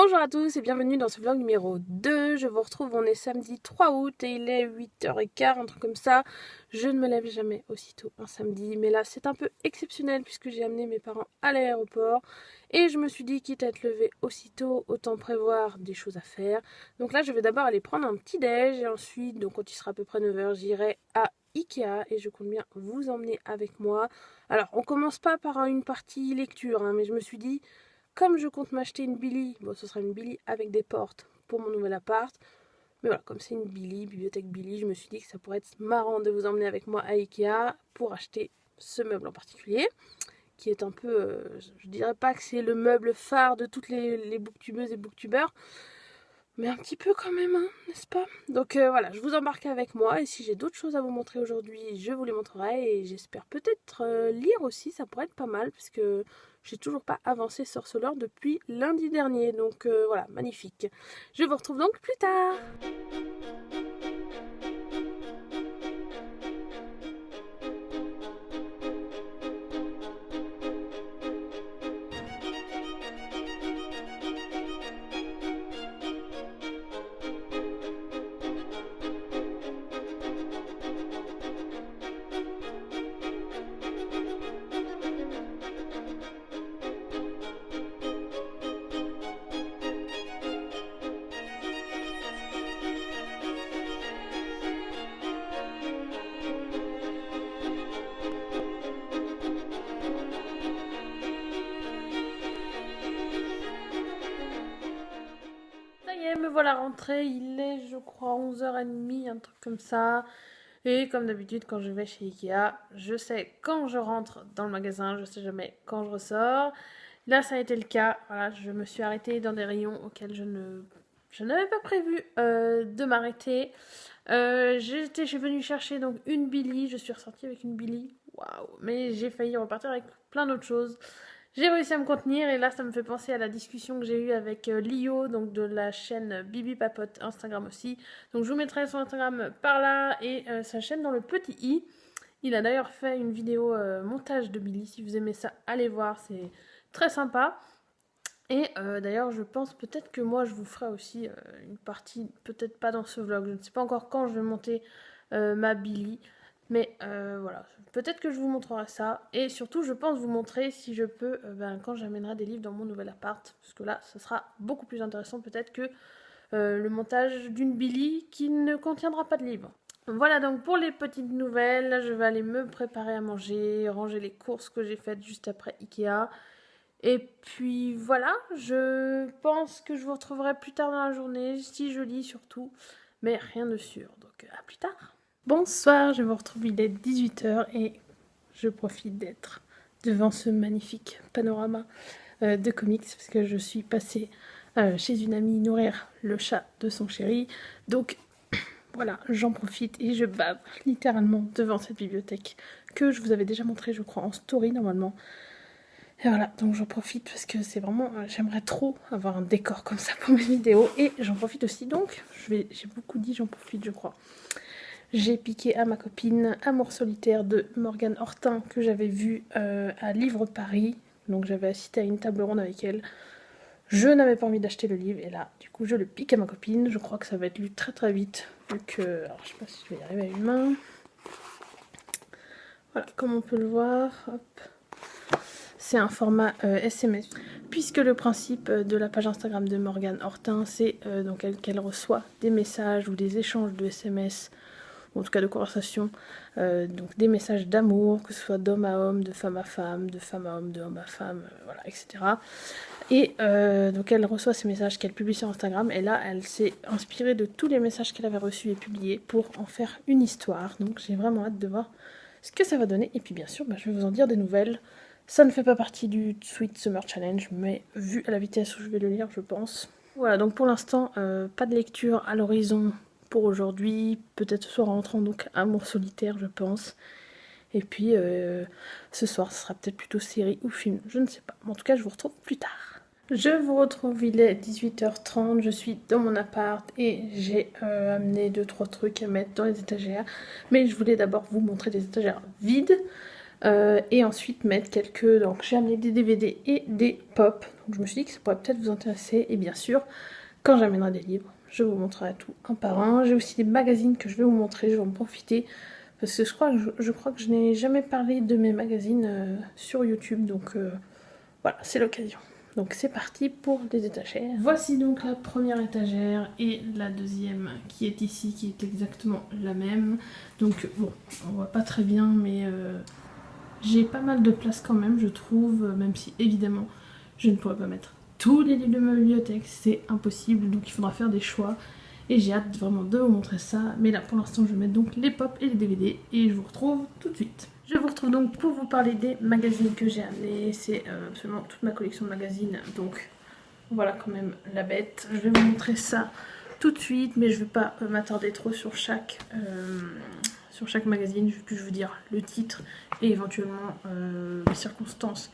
Bonjour à tous et bienvenue dans ce vlog numéro 2. Je vous retrouve, on est samedi 3 août et il est 8h15, un truc comme ça. Je ne me lève jamais aussitôt un samedi, mais là c'est un peu exceptionnel puisque j'ai amené mes parents à l'aéroport et je me suis dit, quitte à être levée aussitôt, autant prévoir des choses à faire. Donc là je vais d'abord aller prendre un petit déj et ensuite, donc quand il sera à peu près 9h, j'irai à Ikea et je compte bien vous emmener avec moi. Alors on commence pas par une partie lecture, mais je me suis dit, comme je compte m'acheter une Billy, bon ce sera une Billy avec des portes pour mon nouvel appart, mais voilà, comme c'est une Billy, bibliothèque Billy, je me suis dit que ça pourrait être marrant de vous emmener avec moi à Ikea pour acheter ce meuble en particulier, qui est un peu, je dirais pas que c'est le meuble phare de toutes les booktubeuses et booktubeurs, mais un petit peu quand même, hein, n'est-ce pas? Donc voilà, je vous embarque avec moi et si j'ai d'autres choses à vous montrer aujourd'hui, je vous les montrerai et j'espère peut-être lire aussi, ça pourrait être pas mal puisque j'ai toujours pas avancé sur ce lore depuis lundi dernier. Donc voilà, magnifique. Je vous retrouve donc plus tard. Ça y est, me voilà rentrée, il est je crois 11h30, un truc comme ça. Et comme d'habitude, quand je vais chez Ikea, je sais quand je rentre dans le magasin, je sais jamais quand je ressors. Là, ça a été le cas. Voilà, je me suis arrêtée dans des rayons auxquels je n'avais pas prévu de m'arrêter. Je suis venue chercher donc une Billy. Je suis ressortie avec une Billy. Waouh! Mais j'ai failli repartir avec plein d'autres choses. J'ai réussi à me contenir et là ça me fait penser à la discussion que j'ai eue avec Lio, donc de la chaîne Bibi Papote Instagram aussi. Donc je vous mettrai son Instagram par là et sa chaîne dans le petit i. Il a d'ailleurs fait une vidéo montage de Billy, si vous aimez ça, allez voir, c'est très sympa. Et d'ailleurs je pense peut-être que moi je vous ferai aussi une partie, peut-être pas dans ce vlog, je ne sais pas encore quand je vais monter ma Billy. Mais voilà, peut-être que je vous montrerai ça. Et surtout, je pense vous montrer, si je peux, quand j'amènerai des livres dans mon nouvel appart. Parce que là, ce sera beaucoup plus intéressant peut-être que le montage d'une Billy qui ne contiendra pas de livres. Voilà donc pour les petites nouvelles. Là, je vais aller me préparer à manger, ranger les courses que j'ai faites juste après Ikea. Et puis voilà, je pense que je vous retrouverai plus tard dans la journée, si je lis surtout. Mais rien de sûr, donc à plus tard. Bonsoir, je vous retrouve, il est 18h et je profite d'être devant ce magnifique panorama de comics parce que je suis passée chez une amie nourrir le chat de son chéri. Donc voilà, j'en profite et je bave littéralement devant cette bibliothèque que je vous avais déjà montré, je crois, en story normalement. Et voilà, donc j'en profite parce que c'est vraiment, j'aimerais trop avoir un décor comme ça pour mes vidéos et j'en profite aussi donc, j'ai beaucoup dit j'en profite je crois. J'ai piqué à ma copine Amour solitaire de Morgane Hortin que j'avais vu à Livre Paris. Donc j'avais assisté à une table ronde avec elle. Je n'avais pas envie d'acheter le livre et là, du coup, je le pique à ma copine. Je crois que ça va être lu très très vite. Vu que, alors je sais pas si je vais y arriver à une main. Voilà, comme on peut le voir, hop. C'est un format SMS. Puisque le principe de la page Instagram de Morgane Hortin, c'est donc qu'elle reçoit des messages ou des échanges de SMS ou en tout cas de conversation, donc des messages d'amour, que ce soit d'homme à homme, de femme à femme, de femme à homme, de homme à femme, voilà, etc. Et donc elle reçoit ces messages qu'elle publie sur Instagram, et là elle s'est inspirée de tous les messages qu'elle avait reçus et publiés pour en faire une histoire. Donc j'ai vraiment hâte de voir ce que ça va donner, et puis bien sûr je vais vous en dire des nouvelles. Ça ne fait pas partie du Sweet Summer Challenge, mais vu à la vitesse où je vais le lire, je pense. Voilà, donc pour l'instant, pas de lecture à l'horizon pour aujourd'hui, peut-être ce soir en rentrant, donc Amour solitaire je pense. Et puis ce soir ce sera peut-être plutôt série ou film, je ne sais pas. Mais en tout cas je vous retrouve plus tard. Je vous retrouve, il est 18h30, je suis dans mon appart et j'ai amené 2-3 trucs à mettre dans les étagères. Mais je voulais d'abord vous montrer des étagères vides. Et ensuite mettre quelques... Donc j'ai amené des DVD et des pop. Donc je me suis dit que ça pourrait peut-être vous intéresser. Et bien sûr, quand j'amènerai des livres, je vous montrerai tout un par un. J'ai aussi des magazines que je vais vous montrer, je vais en profiter. Parce que je crois que je n'ai jamais parlé de mes magazines sur YouTube. Donc voilà, c'est l'occasion. Donc c'est parti pour les étagères. Voici donc la première étagère et la deuxième qui est ici, qui est exactement la même. Donc bon, on voit pas très bien, mais j'ai pas mal de place quand même, je trouve, même si évidemment je ne pourrais pas mettre tous les livres de ma bibliothèque, c'est impossible, donc il faudra faire des choix. Et j'ai hâte vraiment de vous montrer ça, mais là pour l'instant je vais mettre donc les pop et les DVD et je vous retrouve tout de suite. Je vous retrouve donc pour vous parler des magazines que j'ai amenés, c'est absolument toute ma collection de magazines, donc voilà quand même la bête. Je vais vous montrer ça tout de suite, mais je ne vais pas m'attarder trop sur chaque magazine, je vais plus vous dire le titre et éventuellement les circonstances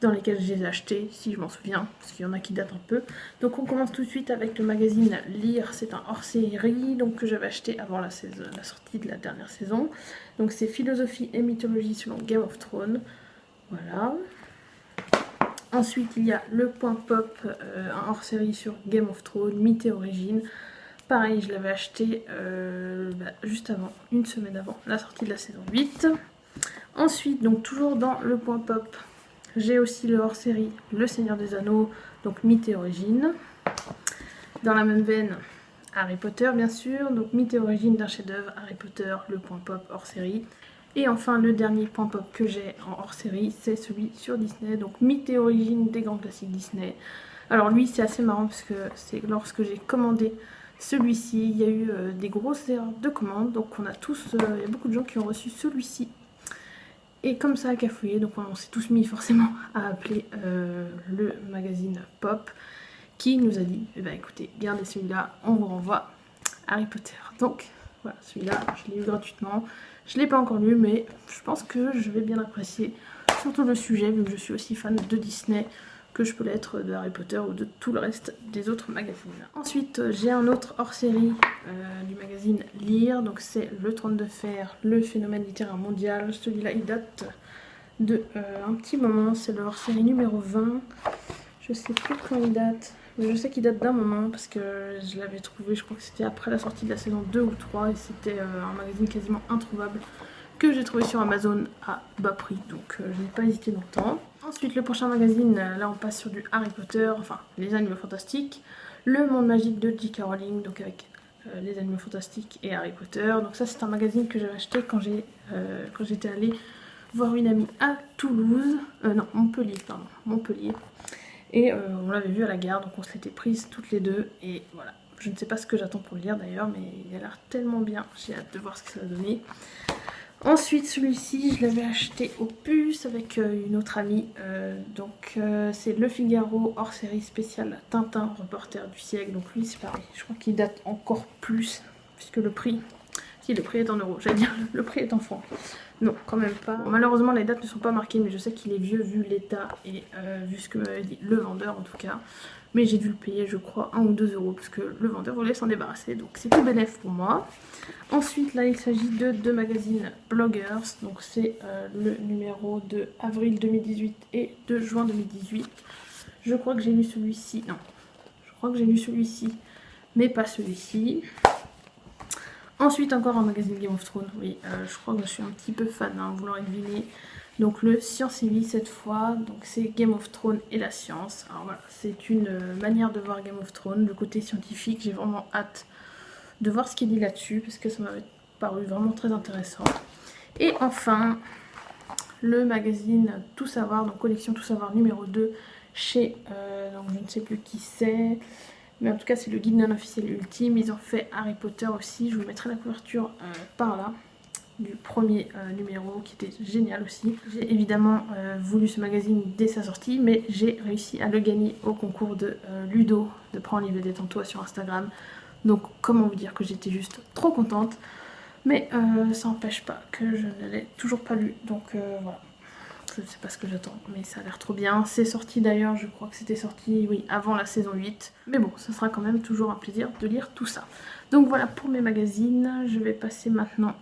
dans lesquelles je les ai achetés, si je m'en souviens, parce qu'il y en a qui datent un peu. Donc on commence tout de suite avec le magazine Lire, c'est un hors-série donc que j'avais acheté avant la sortie de la dernière saison. Donc c'est philosophie et mythologie selon Game of Thrones, voilà. Ensuite il y a le point pop, un hors-série sur Game of Thrones, mythes et origines. Pareil, je l'avais acheté juste avant, une semaine avant la sortie de la saison 8. Ensuite, donc toujours dans le point pop, j'ai aussi le hors-série Le Seigneur des Anneaux, donc mythes et origines. Dans la même veine, Harry Potter bien sûr, donc mythes et origines d'un chef-d'œuvre, Harry Potter, le point pop hors-série. Et enfin, le dernier point pop que j'ai en hors-série, c'est celui sur Disney, donc mythes et origines des grands classiques Disney. Alors lui, c'est assez marrant parce que c'est lorsque j'ai commandé celui-ci, il y a eu des grosses erreurs de commande, donc on a tous, il y a beaucoup de gens qui ont reçu celui-ci. Et comme ça a cafouillé, donc on s'est tous mis forcément à appeler le magazine Pop, qui nous a dit, eh ben écoutez, gardez celui-là, on vous renvoie Harry Potter. Donc voilà, celui-là, je l'ai eu gratuitement. Je ne l'ai pas encore lu, mais je pense que je vais bien apprécier, surtout le sujet, vu que je suis aussi fan de Disney, que je peux l'être de Harry Potter ou de tout le reste des autres magazines. Ensuite, j'ai un autre hors-série du magazine Lire, donc c'est Le Trône de Fer, le phénomène littéraire mondial. Celui-là, il date de un petit moment, c'est le hors-série numéro 20. Je sais plus quand il date, mais je sais qu'il date d'un moment parce que je l'avais trouvé, je crois que c'était après la sortie de la saison 2 ou 3 et c'était un magazine quasiment introuvable que j'ai trouvé sur Amazon à bas prix, donc je n'ai pas hésité longtemps. Ensuite, le prochain magazine, là on passe sur du Harry Potter, enfin les animaux fantastiques, le monde magique de J.K. Rowling, donc avec les animaux fantastiques et Harry Potter. Donc ça c'est un magazine que j'avais acheté quand j'étais allée voir une amie à Toulouse, non Montpellier, pardon, Montpellier. Et on l'avait vu à la gare, donc on se l'était prise toutes les deux, et voilà. Je ne sais pas ce que j'attends pour le lire d'ailleurs, mais il a l'air tellement bien, j'ai hâte de voir ce que ça va donner. Ensuite, celui-ci, je l'avais acheté au Puce avec une autre amie. C'est Le Figaro hors série spéciale Tintin, reporter du siècle. Donc lui, c'est pareil. Je crois qu'il date encore plus, puisque le prix... Si, le prix est en euros. J'allais dire, le prix est en francs. Non, quand même pas. Bon, malheureusement, les dates ne sont pas marquées, mais je sais qu'il est vieux vu l'état et vu ce que m'avait dit le vendeur en tout cas. Mais j'ai dû le payer, je crois, 1 ou 2 euros, parce que le vendeur voulait s'en débarrasser, donc c'est tout bénef pour moi. Ensuite, là, il s'agit de deux magazines Bloggers, donc c'est le numéro de avril 2018 et de juin 2018. Je crois que j'ai lu celui-ci, non, je crois que j'ai lu celui-ci, mais pas celui-ci. Ensuite, encore un magazine Game of Thrones, oui, je crois que je suis un petit peu fan, hein, vous l'aurez deviné. Donc le Science et Vie cette fois, donc c'est Game of Thrones et la science. Alors voilà, c'est une manière de voir Game of Thrones, le côté scientifique, j'ai vraiment hâte de voir ce qu'il dit là-dessus, parce que ça m'avait paru vraiment très intéressant. Et enfin, le magazine Tout Savoir, donc collection Tout Savoir numéro 2, chez, donc je ne sais plus qui c'est, mais en tout cas c'est le guide non officiel ultime. Ils ont fait Harry Potter aussi, je vous mettrai la couverture par là, du premier numéro qui était génial aussi. J'ai évidemment voulu ce magazine dès sa sortie, mais j'ai réussi à le gagner au concours de Ludo, de Prends un livre et détends-toi sur Instagram. Donc comment vous dire que j'étais juste trop contente, mais ça n'empêche pas que je ne l'ai toujours pas lu, donc voilà. Je ne sais pas ce que j'attends, mais ça a l'air trop bien. C'est sorti d'ailleurs, je crois que c'était sorti, oui, avant la saison 8. Mais bon, ça sera quand même toujours un plaisir de lire tout ça. Donc voilà pour mes magazines. Je vais passer maintenant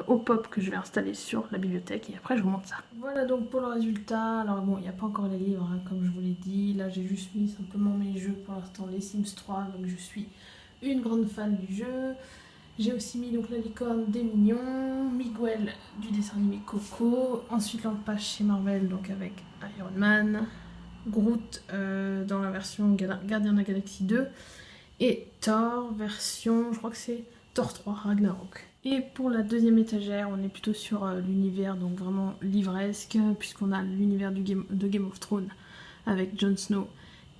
au pop que je vais installer sur la bibliothèque et après je vous montre ça. Voilà donc pour le résultat. Alors bon, il n'y a pas encore les livres hein, comme je vous l'ai dit. Là j'ai juste mis simplement mes jeux pour l'instant, les Sims 3, donc je suis une grande fan du jeu. J'ai aussi mis donc la licorne des mignons, Miguel du dessin animé Coco, ensuite l'empage chez Marvel donc avec Iron Man, Groot dans la version Gardien de la Galaxie 2 et Thor version, je crois que c'est Thor 3 Ragnarok. Et pour la deuxième étagère, on est plutôt sur l'univers donc vraiment livresque puisqu'on a l'univers de Game of Thrones avec Jon Snow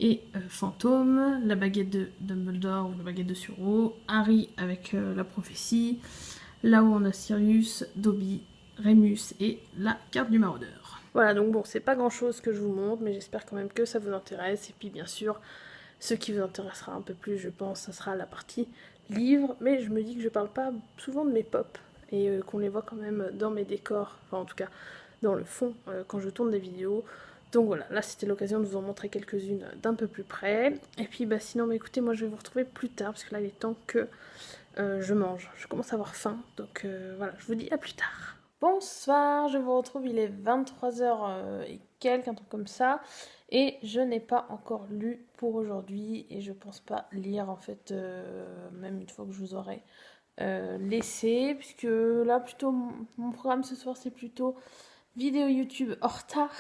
et Fantôme, la baguette de Dumbledore ou la baguette de Suro, Harry avec la prophétie, là où on a Sirius, Dobby, Remus et la carte du maraudeur. Voilà, donc bon, c'est pas grand chose que je vous montre, mais j'espère quand même que ça vous intéresse. Et puis bien sûr, ce qui vous intéressera un peu plus, je pense, ça sera la partie livre. Mais je me dis que je parle pas souvent de mes pop et qu'on les voit quand même dans mes décors, enfin en tout cas dans le fond quand je tourne des vidéos. Donc voilà, là c'était l'occasion de vous en montrer quelques-unes d'un peu plus près. Et puis bah sinon, bah, écoutez, moi je vais vous retrouver plus tard parce que là il est temps que je mange. Je commence à avoir faim, donc voilà, je vous dis à plus tard. Bonsoir, je vous retrouve, il est 23h et quelques, un truc comme ça. Et je n'ai pas encore lu pour aujourd'hui et je pense pas lire en fait, même une fois que je vous aurai laissé. Puisque là plutôt, mon programme ce soir c'est plutôt vidéo YouTube en retard,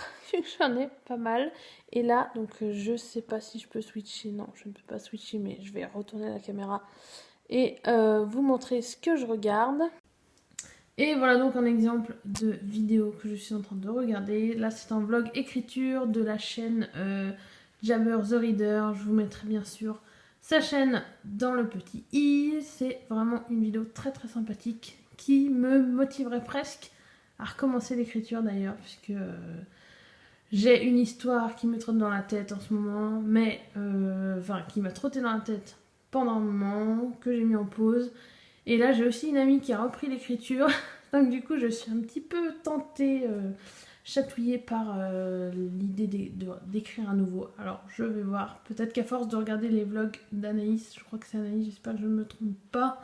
j'en ai pas mal. Et là, donc je sais pas si je peux switcher, non je ne peux pas switcher mais je vais retourner la caméra et vous montrer ce que je regarde. Et voilà donc un exemple de vidéo que je suis en train de regarder. Là c'est un vlog écriture de la chaîne Jabber the Reader. Je vous mettrai bien sûr sa chaîne dans le petit i. C'est vraiment une vidéo très très sympathique qui me motiverait presque à recommencer l'écriture d'ailleurs, puisque j'ai une histoire qui me trotte dans la tête en ce moment, mais enfin qui m'a trotté dans la tête pendant un moment, que j'ai mis en pause. Et là j'ai aussi une amie qui a repris l'écriture, donc du coup je suis un petit peu tentée, chatouillée par l'idée d'écrire à nouveau. Alors je vais voir, peut-être qu'à force de regarder les vlogs d'Anaïs, je crois que c'est Anaïs, j'espère que je ne me trompe pas,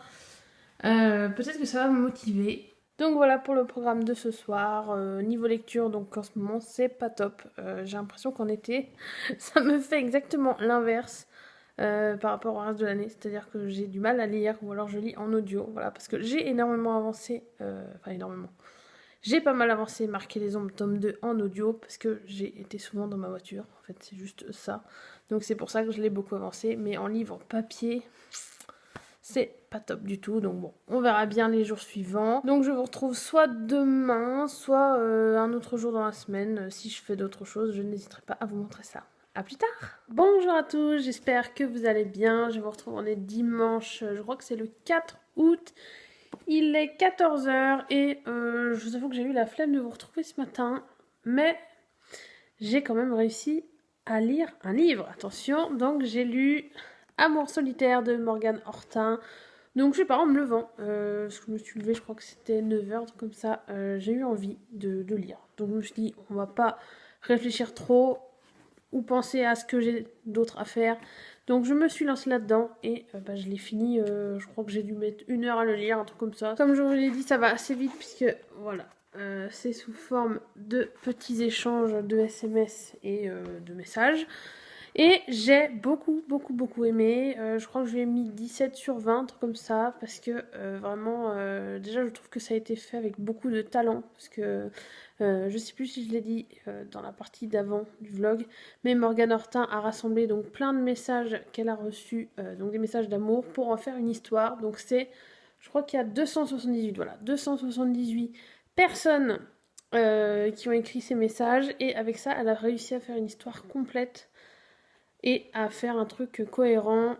peut-être que ça va me motiver. Donc voilà pour le programme de ce soir. Niveau lecture, donc en ce moment c'est pas top. J'ai l'impression qu'en été ça me fait exactement l'inverse par rapport au reste de l'année. C'est-à-dire que j'ai du mal à lire ou alors je lis en audio. Voilà, parce que j'ai énormément avancé. Enfin énormément. J'ai pas mal avancé Marquer les ombres tome 2 en audio parce que j'ai été souvent dans ma voiture. En fait c'est juste ça. Donc c'est pour ça que je l'ai beaucoup avancé. Mais en livre papier, c'est pas top du tout, donc bon, on verra bien les jours suivants. Donc je vous retrouve soit demain, soit un autre jour dans la semaine. Si je fais d'autres choses, je n'hésiterai pas à vous montrer ça. A plus tard. Bonjour à tous, j'espère que vous allez bien. Je vous retrouve, on est dimanche, je crois que c'est le 4 août. Il est 14h et je vous avoue que j'ai eu la flemme de vous retrouver ce matin. Mais j'ai quand même réussi à lire un livre. Attention, donc j'ai lu Amour solitaire de Morgane Hortin. Donc je sais pas, en me levant, parce que je me suis levée, je crois que c'était 9h, comme ça, j'ai eu envie de lire. Donc je me suis dit, on va pas réfléchir trop ou penser à ce que j'ai d'autre à faire. Donc je me suis lancée là-dedans et je l'ai fini, je crois que j'ai dû mettre 1 heure à le lire, un truc comme ça. Comme je vous l'ai dit, ça va assez vite puisque voilà, c'est sous forme de petits échanges de SMS et de messages. Et j'ai beaucoup aimé. Je crois que je lui ai mis 17/20, un truc comme ça, parce que vraiment, déjà je trouve que ça a été fait avec beaucoup de talent, parce que je sais plus si je l'ai dit dans la partie d'avant du vlog, mais Morgane Hortin a rassemblé donc plein de messages qu'elle a reçus, donc des messages d'amour, pour en faire une histoire. Donc c'est, je crois qu'il y a 278, voilà, 278 personnes qui ont écrit ces messages, et avec ça, elle a réussi à faire une histoire complète et à faire un truc cohérent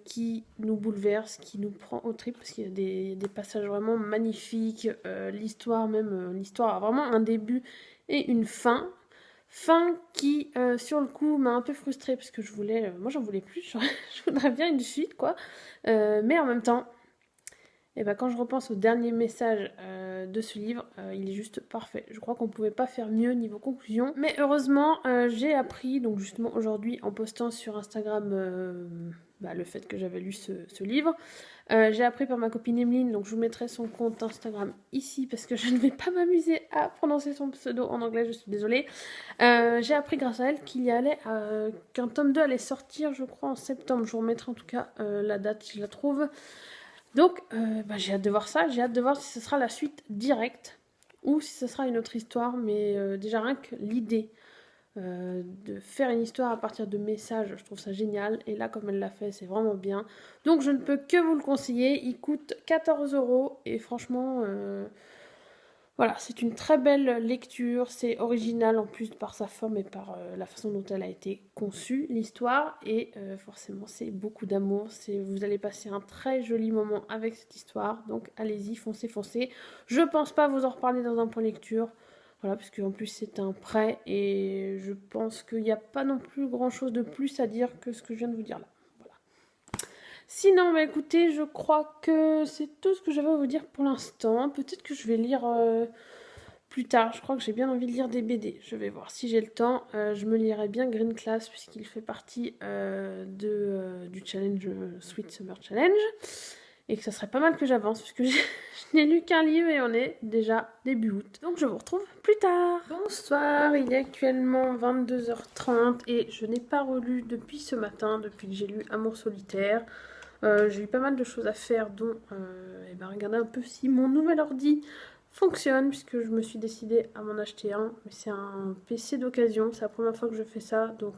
qui nous bouleverse, qui nous prend au trip, parce qu'il y a des passages vraiment magnifiques, l'histoire même, l'histoire a vraiment un début et une fin. Fin qui, sur le coup, m'a un peu frustrée, parce que je voulais, moi j'en voulais plus, je voudrais bien une suite, quoi. Mais en même temps, et quand je repense au dernier message de ce livre, il est juste parfait. Je crois qu'on pouvait pas faire mieux niveau conclusion. Mais heureusement, j'ai appris, donc justement aujourd'hui, en postant sur Instagram le fait que j'avais lu ce livre. J'ai appris par ma copine Emeline, donc je vous mettrai son compte Instagram ici parce que je ne vais pas m'amuser à prononcer son pseudo en anglais, je suis désolée. J'ai appris grâce à elle qu'un tome 2 allait sortir, je crois, en septembre. Je vous remettrai en tout cas la date si je la trouve. Donc j'ai hâte de voir ça, j'ai hâte de voir si ce sera la suite directe ou si ce sera une autre histoire, mais déjà rien que l'idée de faire une histoire à partir de messages, je trouve ça génial. Et là, comme elle l'a fait, c'est vraiment bien. Donc, je ne peux que vous le conseiller. Il coûte 14 € et franchement, voilà, c'est une très belle lecture. C'est original en plus par sa forme et par la façon dont elle a été conçue, l'histoire. Et forcément, c'est beaucoup d'amour. Vous allez passer un très joli moment avec cette histoire. Donc, allez-y, foncez, foncez. Je pense pas vous en reparler dans un point lecture. Voilà, parce qu'en plus c'est un prêt et je pense qu'il n'y a pas non plus grand chose de plus à dire que ce que je viens de vous dire là. Voilà. Sinon, écoutez, je crois que c'est tout ce que j'avais à vous dire pour l'instant. Peut-être que je vais lire plus tard. Je crois que j'ai bien envie de lire des BD. Je vais voir si j'ai le temps. Je me lirai bien Green Class puisqu'il fait partie du challenge Sweet Summer Challenge. Et que ça serait pas mal que j'avance puisque je n'ai lu qu'un livre et on est déjà début août. Donc je vous retrouve plus tard. Bonsoir, il est actuellement 22h30 et je n'ai pas relu depuis ce matin, depuis que j'ai lu Amour solitaire. J'ai eu pas mal de choses à faire, dont regarder un peu si mon nouvel ordi fonctionne, puisque je me suis décidée à m'en acheter un. Mais c'est un PC d'occasion, c'est la première fois que je fais ça, donc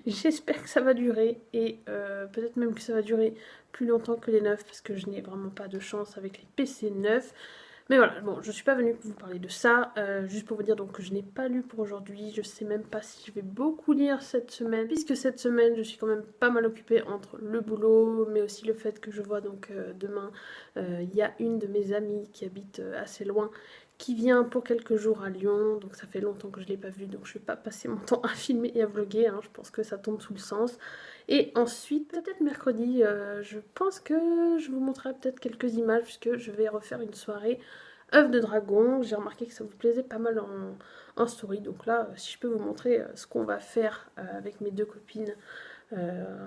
j'espère que ça va durer. Et peut-être même que ça va durer plus longtemps que les neufs, parce que je n'ai vraiment pas de chance avec les PC neufs. Mais voilà, bon, je suis pas venue pour vous parler de ça, juste pour vous dire donc que je n'ai pas lu pour aujourd'hui. Je sais même pas si je vais beaucoup lire cette semaine, puisque cette semaine je suis quand même pas mal occupée entre le boulot, mais aussi le fait que je vois donc demain, il y a une de mes amies qui habite assez loin, qui vient pour quelques jours à Lyon, donc ça fait longtemps que je l'ai pas vue, donc je vais pas passer mon temps à filmer et à vlogger, hein, je pense que ça tombe sous le sens. Et ensuite, peut-être mercredi, je pense que je vous montrerai peut-être quelques images, puisque je vais refaire une soirée œuf de dragon. J'ai remarqué que ça vous plaisait pas mal en story, donc là, si je peux vous montrer ce qu'on va faire avec mes deux copines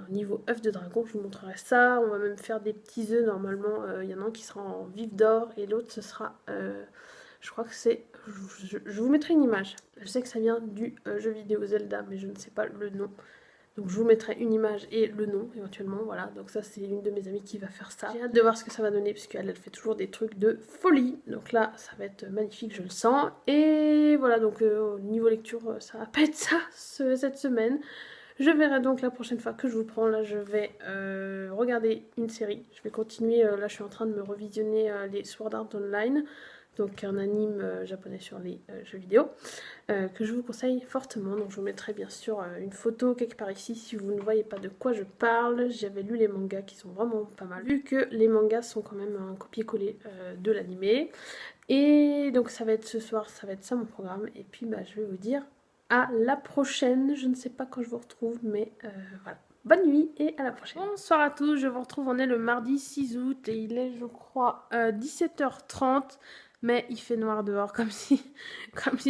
niveau œuf de dragon, je vous montrerai ça. On va même faire des petits œufs, normalement, il y en a un qui sera en vif d'or, et l'autre ce sera... je crois que c'est... Je vous mettrai une image. Je sais que ça vient du jeu vidéo Zelda, mais je ne sais pas le nom. Donc je vous mettrai une image et le nom éventuellement, voilà. Donc ça c'est une de mes amies qui va faire ça. J'ai hâte de voir ce que ça va donner puisqu'elle elle fait toujours des trucs de folie. Donc là ça va être magnifique, je le sens. Et voilà, donc au niveau lecture ça va pas être ça cette semaine. Je verrai donc la prochaine fois que je vous prends. Là je vais regarder une série. Je vais continuer, là je suis en train de me revisionner les Sword Art Online. Donc un anime japonais sur les jeux vidéo, que je vous conseille fortement. Donc je vous mettrai bien sûr une photo quelque part ici si vous ne voyez pas de quoi je parle. J'avais lu les mangas qui sont vraiment pas mal, vu que les mangas sont quand même un copier-coller de l'animé. Et donc ça va être ce soir, ça va être ça mon programme. Et puis je vais vous dire à la prochaine. Je ne sais pas quand je vous retrouve, mais voilà. Bonne nuit et à la prochaine. Bonsoir à tous, je vous retrouve, on est le mardi 6 août et il est je crois 17h30. Mais il fait noir dehors comme si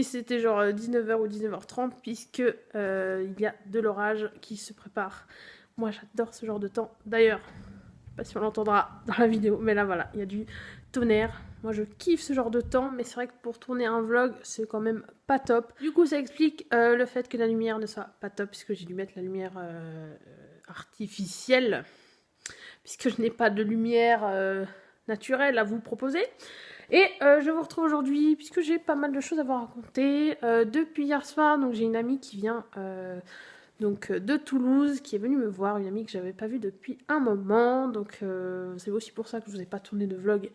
c'était genre 19h ou 19h30 puisque il y a de l'orage qui se prépare. Moi j'adore ce genre de temps. D'ailleurs, je sais pas si on l'entendra dans la vidéo, mais là voilà, il y a du tonnerre. Moi je kiffe ce genre de temps, mais c'est vrai que pour tourner un vlog, c'est quand même pas top. Du coup ça explique le fait que la lumière ne soit pas top, puisque j'ai dû mettre la lumière artificielle, puisque je n'ai pas de lumière naturelle à vous proposer. Et je vous retrouve aujourd'hui puisque j'ai pas mal de choses à vous raconter. Depuis hier soir, donc j'ai une amie qui vient de Toulouse, qui est venue me voir, une amie que j'avais pas vue depuis un moment. Donc c'est aussi pour ça que je vous ai pas tourné de vlog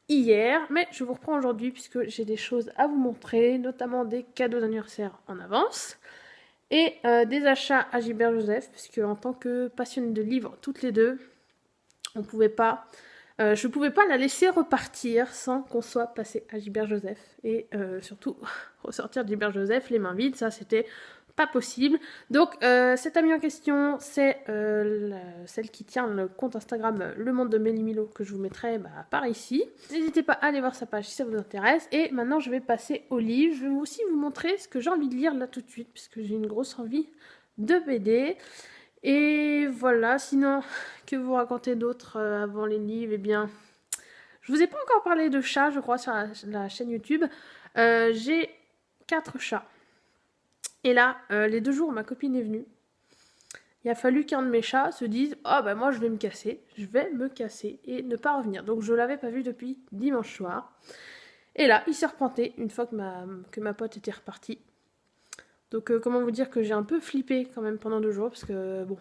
hier. Mais je vous reprends aujourd'hui puisque j'ai des choses à vous montrer, notamment des cadeaux d'anniversaire en avance. Et des achats à Gilbert Joseph, puisque en tant que passionnée de livres, toutes les deux, on pouvait pas... je pouvais pas la laisser repartir sans qu'on soit passé à Gilbert Joseph. Et surtout, ressortir de Gilbert Joseph les mains vides, ça c'était pas possible. Donc cette amie en question, c'est celle qui tient le compte Instagram Le Monde de Mélie Milo, que je vous mettrai par ici. N'hésitez pas à aller voir sa page si ça vous intéresse. Et maintenant je vais passer au livre. Je vais aussi vous montrer ce que j'ai envie de lire là tout de suite, puisque j'ai une grosse envie de BD. Et voilà, sinon, que vous racontez d'autre avant les livres? Eh bien, je vous ai pas encore parlé de chats, je crois, sur la chaîne YouTube. J'ai 4 chats. Et là, les 2 jours où ma copine est venue, il a fallu qu'un de mes chats se dise « Oh bah moi je vais me casser, et ne pas revenir ». Donc je l'avais pas vu depuis dimanche soir. Et là, il s'est repenté une fois que ma pote était repartie. Donc comment vous dire que j'ai un peu flippé quand même pendant 2 jours, parce que bon,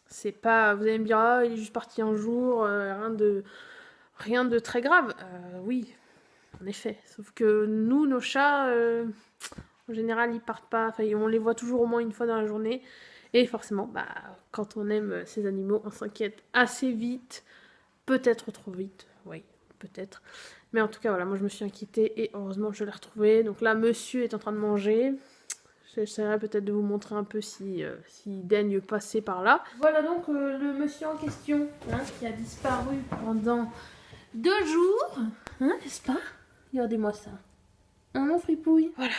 c'est pas... Vous allez me dire « Ah, il est juste parti un jour, rien de très grave ». Oui, en effet. Sauf que nous, nos chats, en général, ils partent pas, enfin on les voit toujours au moins une fois dans la journée. Et forcément, bah, quand on aime ces animaux, on s'inquiète assez vite, peut-être trop vite, oui, peut-être. Mais en tout cas, voilà, moi je me suis inquiétée et heureusement je l'ai retrouvé. Donc là, monsieur est en train de manger. J'essaierai peut-être de vous montrer un peu s'il daigne passer par là. Voilà donc le monsieur en question, hein, qui a disparu pendant 2 jours, hein, n'est-ce pas? Regardez-moi ça. Hein, mon fripouille? Voilà.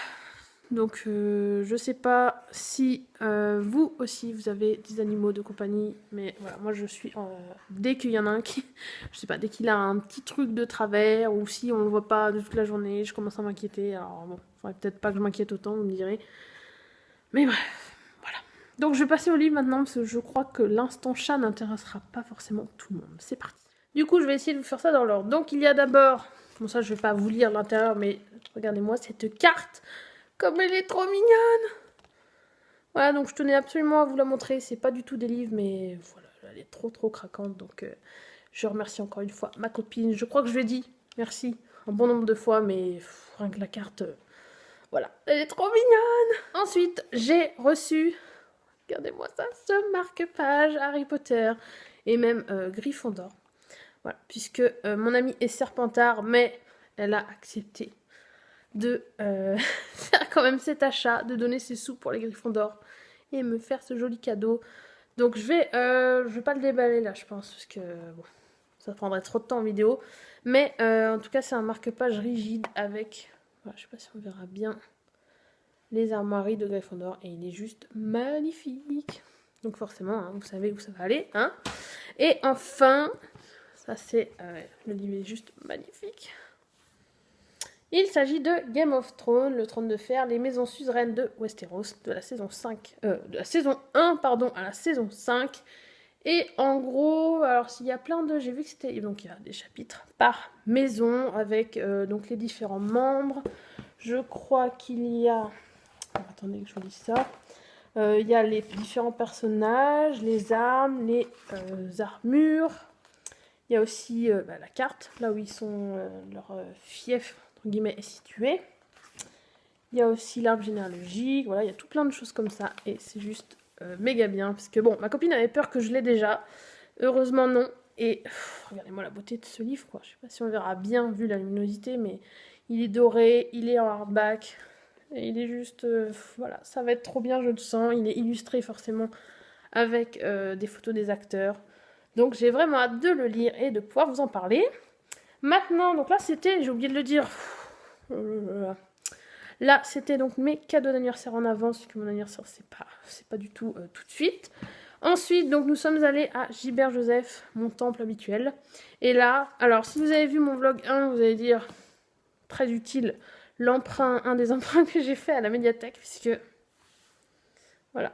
Donc je sais pas si vous aussi vous avez des animaux de compagnie, mais voilà, moi je suis dès qu'il y en a un qui, je sais pas, dès qu'il a un petit truc de travers ou si on le voit pas de toute la journée, je commence à m'inquiéter. Alors bon, faudrait peut-être pas que je m'inquiète autant, vous me direz. Mais bref, voilà. Donc je vais passer au livre maintenant parce que je crois que l'instant chat n'intéressera pas forcément tout le monde. C'est parti. Du coup, je vais essayer de vous faire ça dans l'ordre. Donc il y a d'abord, bon ça je vais pas vous lire l'intérieur, mais regardez-moi cette carte. Comme elle est trop mignonne! Voilà, donc je tenais absolument à vous la montrer. C'est pas du tout des livres, mais voilà, elle est trop craquante. Donc je remercie encore une fois ma copine. Je crois que je lui ai dit merci un bon nombre de fois, mais rien que la carte, voilà, elle est trop mignonne! Ensuite, j'ai reçu, regardez-moi ça, ce marque-page Harry Potter et même Gryffondor. Voilà, puisque mon amie est Serpentard, mais elle a accepté de faire quand même cet achat, de donner ses sous pour les Griffons d'or et me faire ce joli cadeau. Donc je vais pas le déballer là, je pense, parce que bon, ça prendrait trop de temps en vidéo. Mais en tout cas, c'est un marque-page rigide avec, voilà, je sais pas si on verra bien, les armoiries de Gryffondor et il est juste magnifique. Donc forcément, hein, vous savez où ça va aller, hein. Et enfin, ça c'est, le livre est juste magnifique. Il s'agit de Game of Thrones, le trône de fer, les maisons suzeraines de Westeros, de la saison 1, pardon, à la saison 5. Et en gros, alors s'il y a plein de... J'ai vu que c'était... Donc il y a des chapitres par maison, avec donc les différents membres. Je crois qu'il y a... Alors, attendez que je vous dise ça. Il y a les différents personnages, les armes, les armures. Il y a aussi la carte, là où ils sont, leur fief entre guillemets est situé. Il y a aussi l'arbre généalogique, voilà, il y a tout plein de choses comme ça et c'est juste méga bien parce que bon, ma copine avait peur que je l'ai déjà, heureusement non. Et regardez-moi la beauté de ce livre, quoi. Je sais pas si on verra bien vu la luminosité, mais il est doré, il est en hardback et il est juste, voilà, ça va être trop bien, je le sens. Il est illustré forcément avec des photos des acteurs. Donc j'ai vraiment hâte de le lire et de pouvoir vous en parler. Maintenant, donc là c'était, j'ai oublié de le dire, là c'était donc mes cadeaux d'anniversaire en avance, puisque mon anniversaire c'est pas du tout tout de suite. Ensuite, donc nous sommes allés à Gilbert Joseph, mon temple habituel. Et là, alors si vous avez vu mon vlog 1, vous allez dire, très utile, un des emprunts que j'ai fait à la médiathèque, puisque, voilà.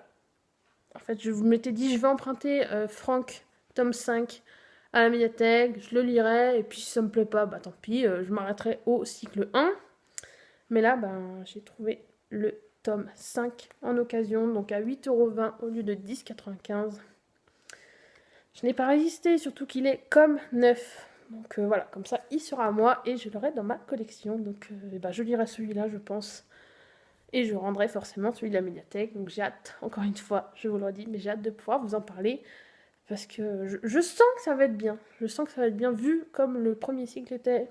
En fait, je vous m'étais dit, je vais emprunter Franck, tome 5, à la médiathèque, je le lirai, et puis si ça me plaît pas, bah tant pis, je m'arrêterai au cycle 1. Mais là, j'ai trouvé le tome 5 en occasion, donc à 8,20 € au lieu de 10,95 €. Je n'ai pas résisté, surtout qu'il est comme neuf. Donc voilà, comme ça, il sera à moi et je l'aurai dans ma collection. Donc je lirai celui-là, je pense. Et je rendrai forcément celui de la médiathèque. Donc j'ai hâte, encore une fois, je vous le redis, mais j'ai hâte de pouvoir vous en parler. Parce que je sens que ça va être bien. Je sens que ça va être bien vu comme le premier cycle était.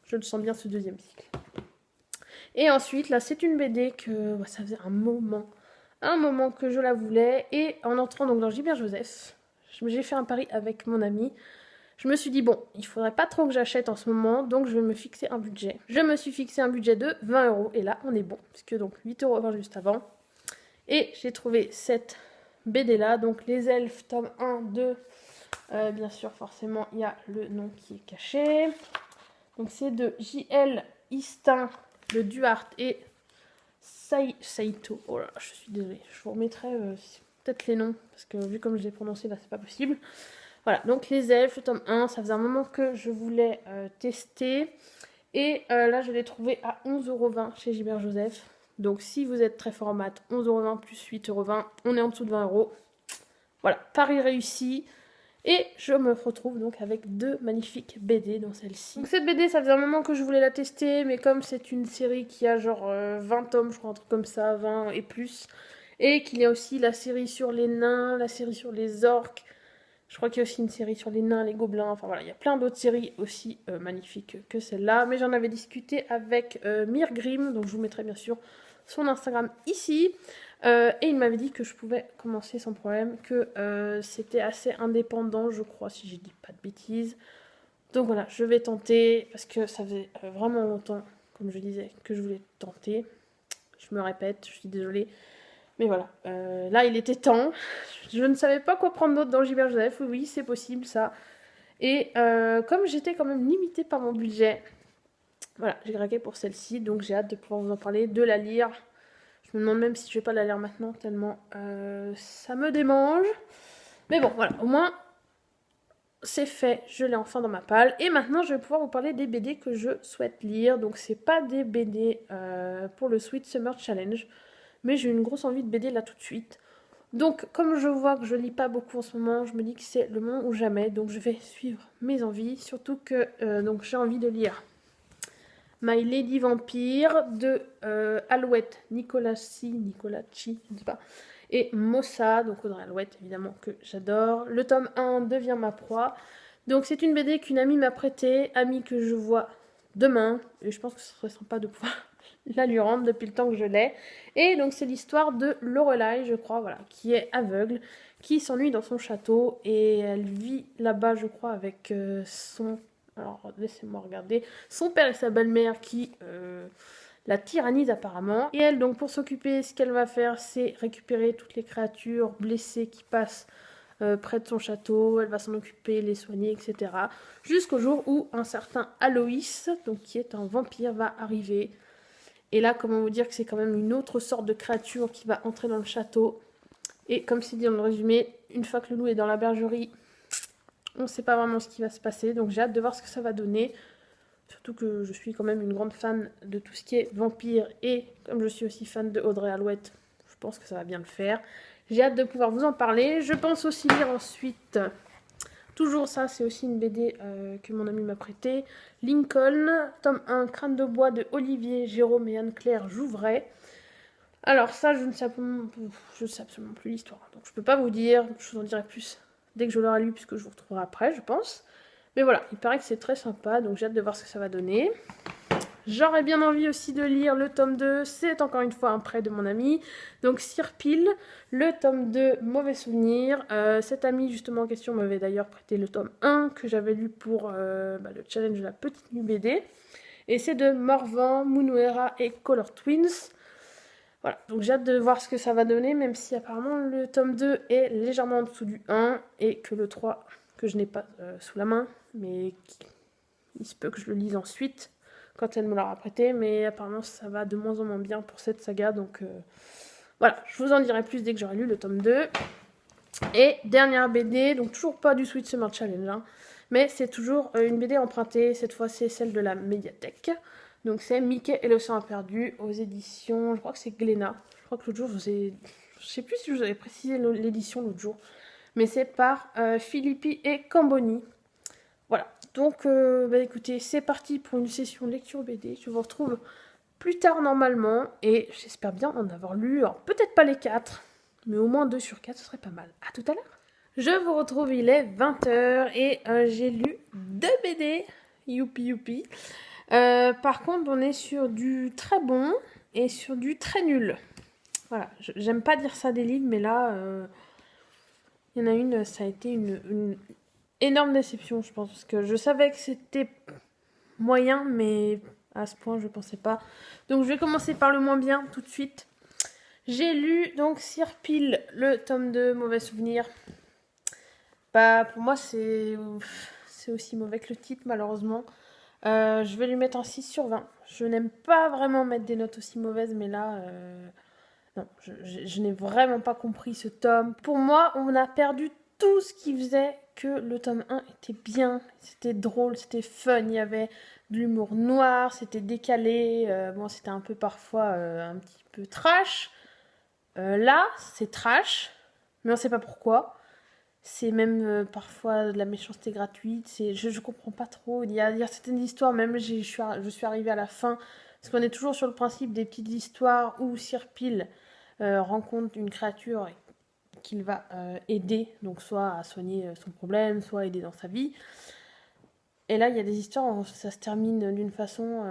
Je le sens bien ce deuxième cycle. Et ensuite, là, c'est une BD que ça faisait un moment que je la voulais. Et en entrant donc dans Gilbert Joseph, j'ai fait un pari avec mon ami. Je me suis dit, bon, il faudrait pas trop que j'achète en ce moment, donc je vais me fixer un budget. Je me suis fixé un budget de 20 €, et là, on est bon, puisque donc 8,20 € juste avant. Et j'ai trouvé cette BD là. Donc les elfes, tome 1, 2. Bien sûr, forcément, il y a le nom qui est caché. Donc c'est de J.L. Istin, de Duarte et Saito. Oh là, je suis désolée. Je vous remettrai peut-être les noms, parce que vu comme je les ai prononcés là, c'est pas possible. Voilà, donc les elfes, tome 1, ça faisait un moment que je voulais tester. Et là, je l'ai trouvé à 11,20 € chez Gilbert Joseph. Donc si vous êtes très fort en maths, 11,20 € plus 8,20 €, on est en dessous de 20 €. Voilà, pari réussi. Et je me retrouve donc avec 2 magnifiques BD dans celle-ci. Donc cette BD, ça faisait un moment que je voulais la tester, mais comme c'est une série qui a genre 20 tomes, je crois, un truc comme ça, 20 et plus, et qu'il y a aussi la série sur les nains, la série sur les orques, je crois qu'il y a aussi une série sur les nains, les gobelins, enfin voilà, il y a plein d'autres séries aussi magnifiques que celle-là, mais j'en avais discuté avec Myrgrim, donc je vous mettrai bien sûr son Instagram ici. Et il m'avait dit que je pouvais commencer sans problème, que c'était assez indépendant, je crois, si je dis pas de bêtises. Donc voilà, je vais tenter, parce que ça faisait vraiment longtemps, comme je disais, que je voulais tenter. Je me répète, je suis désolée. Mais voilà, là il était temps. Je ne savais pas quoi prendre d'autre dans Gilbert Joseph. Oui, c'est possible ça. Et comme j'étais quand même limitée par mon budget, voilà, j'ai craqué pour celle-ci. Donc j'ai hâte de pouvoir vous en parler, de la lire. Je me demande même si je vais pas la lire maintenant, tellement ça me démange. Mais bon, voilà, au moins, c'est fait. Je l'ai enfin dans ma palle. Et maintenant, je vais pouvoir vous parler des BD que je souhaite lire. Donc, c'est pas des BD pour le Sweet Summer Challenge. Mais j'ai une grosse envie de BD là tout de suite. Donc, comme je vois que je lis pas beaucoup en ce moment, je me dis que c'est le moment ou jamais. Donc, je vais suivre mes envies. Surtout que donc j'ai envie de lire My Lady Vampire de Alouette Nicolacci, je ne sais pas, et Mossa, donc Audrey Alouette évidemment que j'adore. Le tome 1 devient ma proie. Donc c'est une BD qu'une amie m'a prêtée, amie que je vois demain, et je pense que ce serait sympa de pouvoir la lui rendre depuis le temps que je l'ai. Et donc c'est l'histoire de Lorelai, je crois, voilà, qui est aveugle, qui s'ennuie dans son château, et elle vit là-bas, je crois, avec son... Alors, laissez-moi regarder. Son père et sa belle-mère qui la tyrannise apparemment. Et elle, donc, pour s'occuper, ce qu'elle va faire, c'est récupérer toutes les créatures blessées qui passent près de son château. Elle va s'en occuper, les soigner, etc. Jusqu'au jour où un certain Aloïs, donc qui est un vampire, va arriver. Et là, comment vous dire que c'est quand même une autre sorte de créature qui va entrer dans le château. Et comme c'est dit dans le résumé, une fois que le loup est dans la bergerie, on ne sait pas vraiment ce qui va se passer, donc j'ai hâte de voir ce que ça va donner. Surtout que je suis quand même une grande fan de tout ce qui est vampire, et comme je suis aussi fan de Audrey Alouette, je pense que ça va bien le faire. J'ai hâte de pouvoir vous en parler. Je pense aussi lire ensuite, toujours ça, c'est aussi une BD que mon ami m'a prêtée, Lincoln, tome 1, Crâne de bois de Olivier, Jérôme et Anne-Claire Jouvray. Alors ça, je ne sais absolument plus l'histoire, donc je peux pas vous dire, je vous en dirai plus dès que je l'aurai lu, puisque je vous retrouverai après, je pense. Mais voilà, il paraît que c'est très sympa, donc j'ai hâte de voir ce que ça va donner. J'aurais bien envie aussi de lire le tome 2, c'est encore une fois un prêt de mon ami. Donc Sir Peel, le tome 2, Mauvais souvenir. Cet ami justement en question m'avait d'ailleurs prêté le tome 1 que j'avais lu pour le challenge de la petite nuit BD. Et c'est de Morvan, Munuera et Color Twins. Voilà, donc j'ai hâte de voir ce que ça va donner, même si apparemment le tome 2 est légèrement en dessous du 1 et que le 3, que je n'ai pas sous la main, mais il se peut que je le lise ensuite quand elle me l'aura prêté, mais apparemment ça va de moins en moins bien pour cette saga, donc voilà, je vous en dirai plus dès que j'aurai lu le tome 2. Et dernière BD, donc toujours pas du Sweet Summer Challenge, hein, mais c'est toujours une BD empruntée, cette fois c'est celle de la médiathèque. Donc c'est Mickey et l'océan perdu aux éditions, je crois que c'est Glénat. Je crois que l'autre jour, je sais plus si je vous avais précisé l'édition l'autre jour, mais c'est par Filippi et Camboni. Voilà, donc écoutez, c'est parti pour une session lecture BD. Je vous retrouve plus tard normalement, et j'espère bien en avoir lu, alors peut-être pas les 4, mais au moins 2 sur 4, ce serait pas mal. A tout à l'heure. Je vous retrouve, il est 20h, et j'ai lu 2 BD, youpi youpi. Par contre, on est sur du très bon et sur du très nul. Voilà, j'aime pas dire ça des livres, mais là, il y en a une, ça a été une énorme déception, je pense, parce que je savais que c'était moyen, mais à ce point, je pensais pas. Donc, je vais commencer par le moins bien tout de suite. J'ai lu donc Sir Peel, le tome 2, Mauvais Souvenir. Bah pour moi c'est aussi mauvais que le titre malheureusement. Je vais lui mettre un 6 sur 20. Je n'aime pas vraiment mettre des notes aussi mauvaises, mais là, non, je n'ai vraiment pas compris ce tome. Pour moi, on a perdu tout ce qui faisait que le tome 1 était bien. C'était drôle, c'était fun, il y avait de l'humour noir, c'était décalé. Bon, c'était un peu parfois un petit peu trash. Là, c'est trash, mais on ne sait pas pourquoi. C'est même parfois de la méchanceté gratuite. Je comprends pas trop. Il y a certaines histoires, même je suis arrivée à la fin, parce qu'on est toujours sur le principe des petites histoires où Sir Peel rencontre une créature qu'il va aider, donc soit à soigner son problème, soit à aider dans sa vie. Et là, il y a des histoires où ça se termine d'une façon,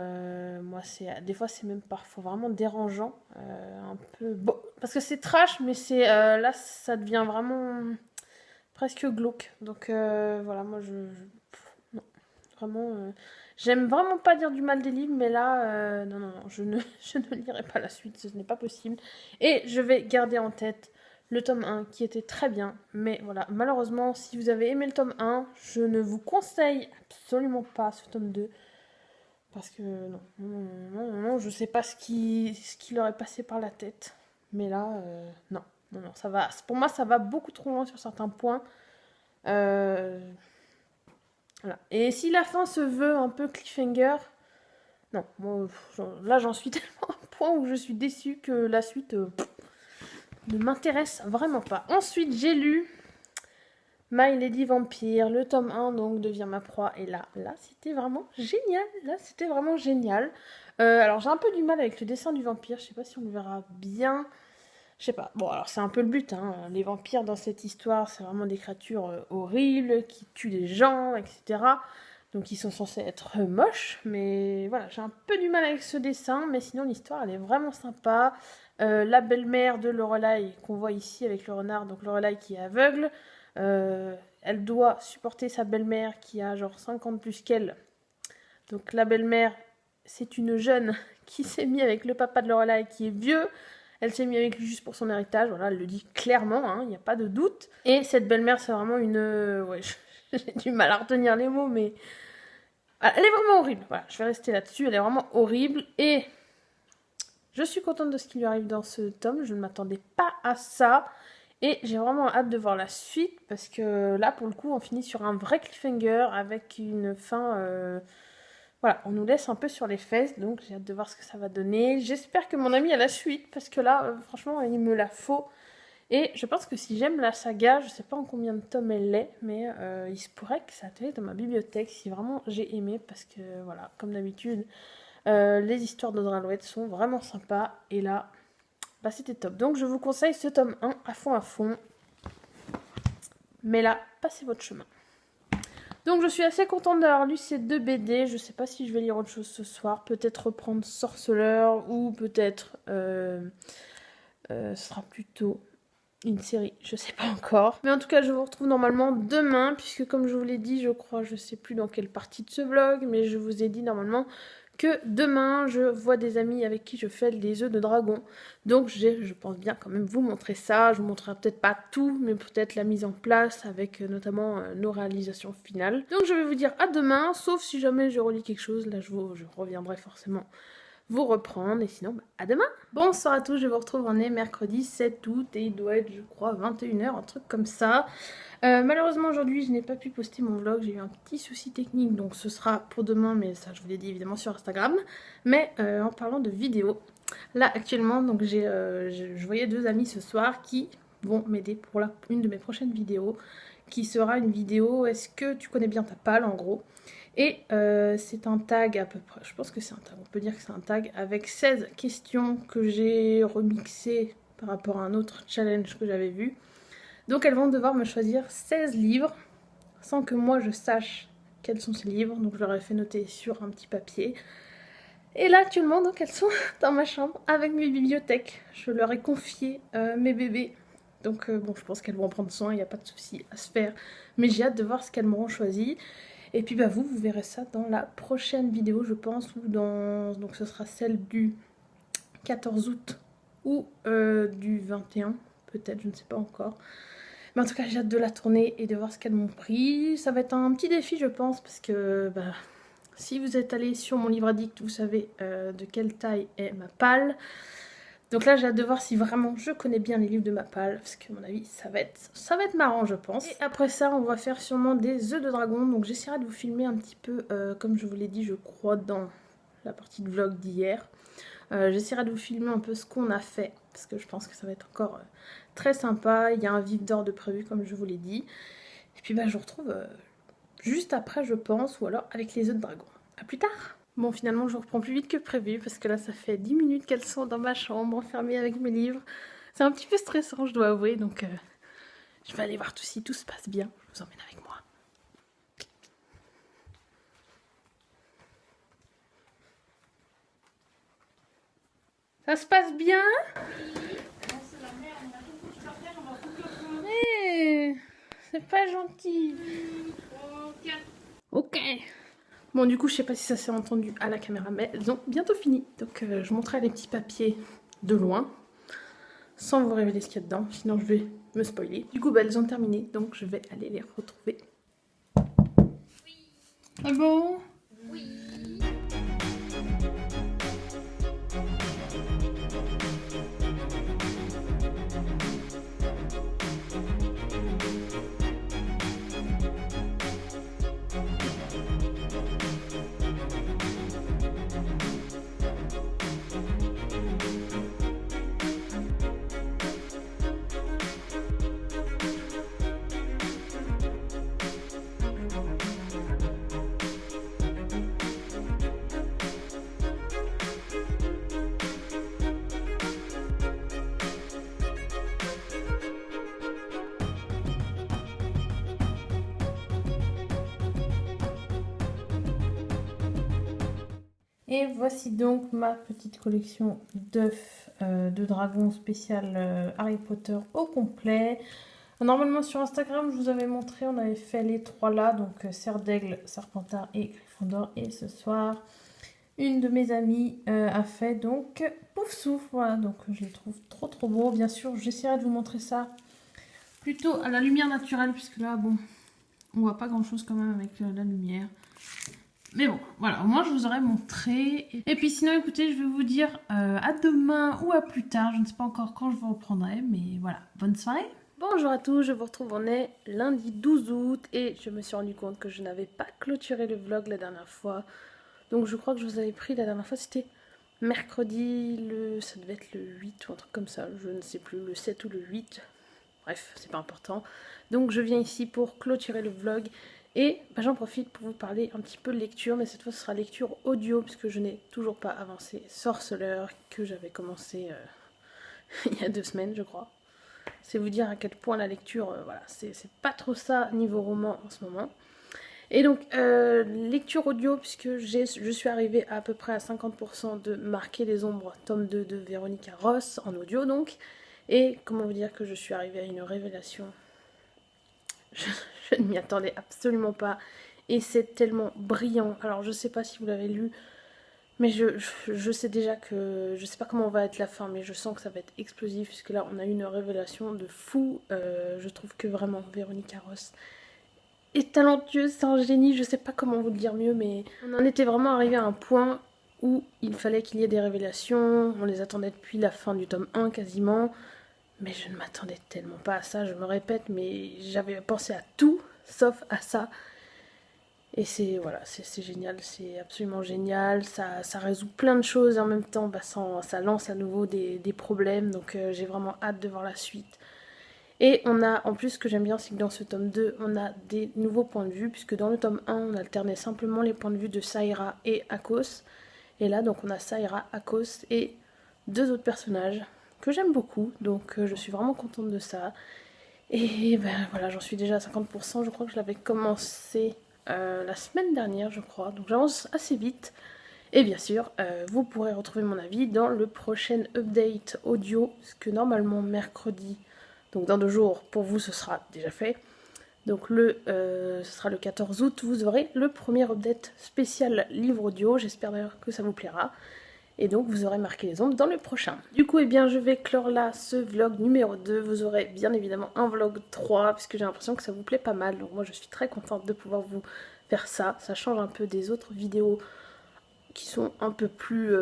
moi, des fois, c'est même parfois vraiment dérangeant, un peu, bon, parce que c'est trash, mais là, ça devient vraiment presque glauque. Donc voilà, moi non, vraiment, j'aime vraiment pas dire du mal des livres, mais là, non, non, non, je ne lirai pas la suite, ce n'est pas possible. Et je vais garder en tête le tome 1 qui était très bien, mais voilà, malheureusement, si vous avez aimé le tome 1, je ne vous conseille absolument pas ce tome 2. Parce que non, non, non, non, non, je sais pas ce qui leur est passé par la tête. Mais là, non, non, non, ça va. Pour moi, ça va beaucoup trop loin sur certains points. Voilà. Et si la fin se veut un peu cliffhanger, non, moi, là j'en suis tellement à un point où je suis déçue que la suite ne m'intéresse vraiment pas. Ensuite, j'ai lu My Lady Vampire, le tome 1 donc devient ma proie. Et là c'était vraiment génial. Là, c'était vraiment génial. Alors, j'ai un peu du mal avec le dessin du vampire. Je sais pas si on le verra bien. Je sais pas. Bon, alors c'est un peu le but, hein. Les vampires dans cette histoire, c'est vraiment des créatures horribles qui tuent des gens, etc. Donc ils sont censés être moches, mais voilà, j'ai un peu du mal avec ce dessin, mais sinon l'histoire elle est vraiment sympa. La belle-mère de Lorelai qu'on voit ici avec le renard, donc Lorelai qui est aveugle, elle doit supporter sa belle-mère qui a genre 50 plus qu'elle. Donc la belle-mère, c'est une jeune qui s'est mise avec le papa de Lorelai qui est vieux. Elle s'est mise avec lui juste pour son héritage, voilà, elle le dit clairement, hein, il n'y a pas de doute. Et cette belle-mère, c'est vraiment une... ouais, j'ai du mal à retenir les mots, mais... elle est vraiment horrible, voilà, je vais rester là-dessus, elle est vraiment horrible. Et je suis contente de ce qui lui arrive dans ce tome, je ne m'attendais pas à ça. Et j'ai vraiment hâte de voir la suite, parce que là, pour le coup, on finit sur un vrai cliffhanger, avec une fin... Voilà, on nous laisse un peu sur les fesses, donc j'ai hâte de voir ce que ça va donner. J'espère que mon ami a la suite, parce que là, franchement, il me la faut. Et je pense que si j'aime la saga, je sais pas en combien de tomes elle est, mais il se pourrait que ça atterrisse dans ma bibliothèque si vraiment j'ai aimé, parce que voilà, comme d'habitude, les histoires d'Audre Lorde sont vraiment sympas, et là, bah c'était top. Donc je vous conseille ce tome 1 à fond, mais là, passez votre chemin. Donc je suis assez contente d'avoir lu ces 2 BD. Je sais pas si je vais lire autre chose ce soir. Peut-être reprendre Sorceleur ou peut-être ce sera plutôt une série. Je sais pas encore. Mais en tout cas, je vous retrouve normalement demain puisque comme je vous l'ai dit, je crois, je sais plus dans quelle partie de ce vlog, mais je vous ai dit normalement que demain, je vois des amis avec qui je fais des œufs de dragon. Donc je pense bien quand même vous montrer ça. Je vous montrerai peut-être pas tout, mais peut-être la mise en place avec notamment nos réalisations finales. Donc je vais vous dire à demain, sauf si jamais je relis quelque chose. Là, je reviendrai forcément vous reprendre. Et sinon, à demain. Bonsoir à tous, je vous retrouve, on est mercredi 7 août et il doit être, je crois, 21h, un truc comme ça. Malheureusement aujourd'hui je n'ai pas pu poster mon vlog, j'ai eu un petit souci technique donc ce sera pour demain, mais ça je vous l'ai dit évidemment sur Instagram. Mais en parlant de vidéo, là actuellement donc je voyais 2 amis ce soir qui vont m'aider pour une de mes prochaines vidéos, qui sera une vidéo est-ce que tu connais bien ta palle en gros. Et c'est un tag à peu près, je pense que c'est un tag, on peut dire que c'est un tag avec 16 questions que j'ai remixées par rapport à un autre challenge que j'avais vu. Donc elles vont devoir me choisir 16 livres sans que moi je sache quels sont ces livres. Donc je leur ai fait noter sur un petit papier. Et là actuellement donc elles sont dans ma chambre avec mes bibliothèques. Je leur ai confié mes bébés. Donc bon, je pense qu'elles vont en prendre soin, il n'y a pas de souci à se faire. Mais j'ai hâte de voir ce qu'elles m'auront choisi. Et puis bah vous verrez ça dans la prochaine vidéo je pense. Donc ce sera celle du 14 août ou du 21, peut-être, je ne sais pas encore. Mais en tout cas, j'ai hâte de la tourner et de voir ce qu'elles m'ont pris. Ça va être un petit défi, je pense, parce que bah, si vous êtes allé sur mon livre addict, vous savez de quelle taille est ma palle. Donc là, j'ai hâte de voir si vraiment je connais bien les livres de ma palle, parce que à mon avis, ça va être marrant, je pense. Et après ça, on va faire sûrement des œufs de dragon. Donc j'essaierai de vous filmer un petit peu, comme je vous l'ai dit, je crois, dans la partie de vlog d'hier. J'essaierai de vous filmer un peu ce qu'on a fait, parce que je pense que ça va être encore très sympa. Il y a un vif d'or de prévu, comme je vous l'ai dit. Et puis bah, je vous retrouve juste après, je pense, ou alors avec les œufs de dragon. A plus tard! Bon, finalement, je reprends plus vite que prévu, parce que là, ça fait 10 minutes qu'elles sont dans ma chambre, enfermées avec mes livres. C'est un petit peu stressant, je dois avouer, donc je vais aller voir si tout se passe bien. Je vous emmène avec moi. Ça se passe bien? Hey, c'est pas gentil. Ok. Bon, du coup, je sais pas si ça s'est entendu à la caméra, mais elles ont bientôt fini. Donc, je montrerai les petits papiers de loin, sans vous révéler ce qu'il y a dedans, sinon je vais me spoiler. Du coup, bah, elles ont terminé, donc je vais aller les retrouver. Ah bon? Oui. Et voici donc ma petite collection d'œufs de dragon spécial Harry Potter au complet. Normalement sur Instagram, je vous avais montré, on avait fait les trois là, donc Serre d'Aigle, Serpentard et Gryffondor. Et ce soir, une de mes amies a fait donc Poufsouffle. Voilà, donc je les trouve trop beaux. Bien sûr, j'essaierai de vous montrer ça plutôt à la lumière naturelle, puisque là, bon, on voit pas grand chose quand même avec la lumière. Mais bon, voilà, au moins je vous aurais montré. Et puis sinon, écoutez, je vais vous dire à demain ou à plus tard. Je ne sais pas encore quand je vous reprendrai, mais voilà, bonne soirée. Bonjour à tous, je vous retrouve, on est lundi 12 août et je me suis rendu compte que je n'avais pas clôturé le vlog la dernière fois. Donc je crois que je vous avais pris la dernière fois, c'était mercredi, ça devait être le 8 ou un truc comme ça, je ne sais plus, le 7 ou le 8. Bref, c'est pas important. Donc je viens ici pour clôturer le vlog. Et bah, j'en profite pour vous parler un petit peu de lecture, mais cette fois ce sera lecture audio, puisque je n'ai toujours pas avancé Sorceleur, que j'avais commencé il y a 2 semaines, je crois. C'est vous dire à quel point la lecture, voilà, c'est pas trop ça niveau roman en ce moment. Et donc, lecture audio, puisque je suis arrivée à peu près à 50% de Marquer les ombres, tome 2 de Véronica Ross, en audio donc. Et comment vous dire que je suis arrivée à une révélation. Je ne m'y attendais absolument pas. Et c'est tellement brillant. Alors je sais pas si vous l'avez lu, mais je sais déjà que... Je sais pas comment va être la fin, mais je sens que ça va être explosif, puisque là on a eu une révélation de fou. Je trouve que vraiment Véronica Ross est talentueuse, c'est un génie, je sais pas comment vous le dire mieux, mais on en était vraiment arrivé à un point où il fallait qu'il y ait des révélations. On les attendait depuis la fin du tome 1 quasiment. Mais je ne m'attendais tellement pas à ça, je me répète, mais j'avais pensé à tout, sauf à ça. Et c'est voilà, c'est génial, c'est absolument génial, ça résout plein de choses et en même temps, bah, ça lance à nouveau des problèmes, donc j'ai vraiment hâte de voir la suite. Et on a, en plus, ce que j'aime bien, c'est que dans ce tome 2, on a des nouveaux points de vue, puisque dans le tome 1, on alternait simplement les points de vue de Saïra et Akos. Et là, donc, on a Saïra, Akos et 2 autres personnages que j'aime beaucoup, donc je suis vraiment contente de ça. Et ben voilà, j'en suis déjà à 50%, je crois que je l'avais commencé la semaine dernière, je crois, donc j'avance assez vite. Et bien sûr, vous pourrez retrouver mon avis dans le prochain update audio, parce que normalement mercredi, donc dans 2 jours, pour vous ce sera déjà fait. Donc ce sera le 14 août, vous aurez le premier update spécial livre audio, j'espère d'ailleurs que ça vous plaira. Et donc vous aurez marqué les ombres dans le prochain. Du coup, eh bien, je vais clore là ce vlog numéro 2. Vous aurez bien évidemment un vlog 3, puisque j'ai l'impression que ça vous plaît pas mal. Donc moi, je suis très contente de pouvoir vous faire ça. Ça change un peu des autres vidéos qui sont un peu plus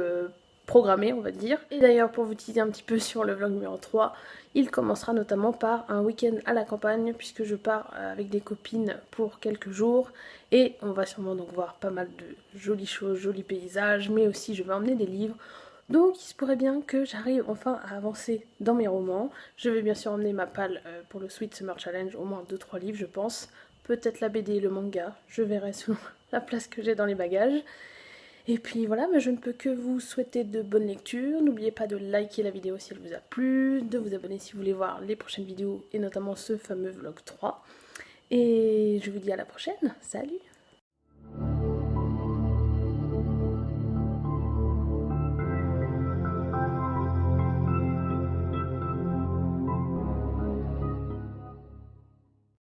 programmées, on va dire. Et d'ailleurs, pour vous teaser un petit peu sur le vlog numéro 3, il commencera notamment par un week-end à la campagne, puisque je pars avec des copines pour quelques jours. Et on va sûrement donc voir pas mal de jolies choses, jolis paysages, mais aussi je vais emmener des livres. Donc il se pourrait bien que j'arrive enfin à avancer dans mes romans. Je vais bien sûr emmener ma palle pour le Sweet Summer Challenge, au moins 2-3 livres je pense. Peut-être la BD et le manga, je verrai selon la place que j'ai dans les bagages. Et puis voilà, mais je ne peux que vous souhaiter de bonnes lectures. N'oubliez pas de liker la vidéo si elle vous a plu, de vous abonner si vous voulez voir les prochaines vidéos et notamment ce fameux vlog 3. Et je vous dis à la prochaine, salut!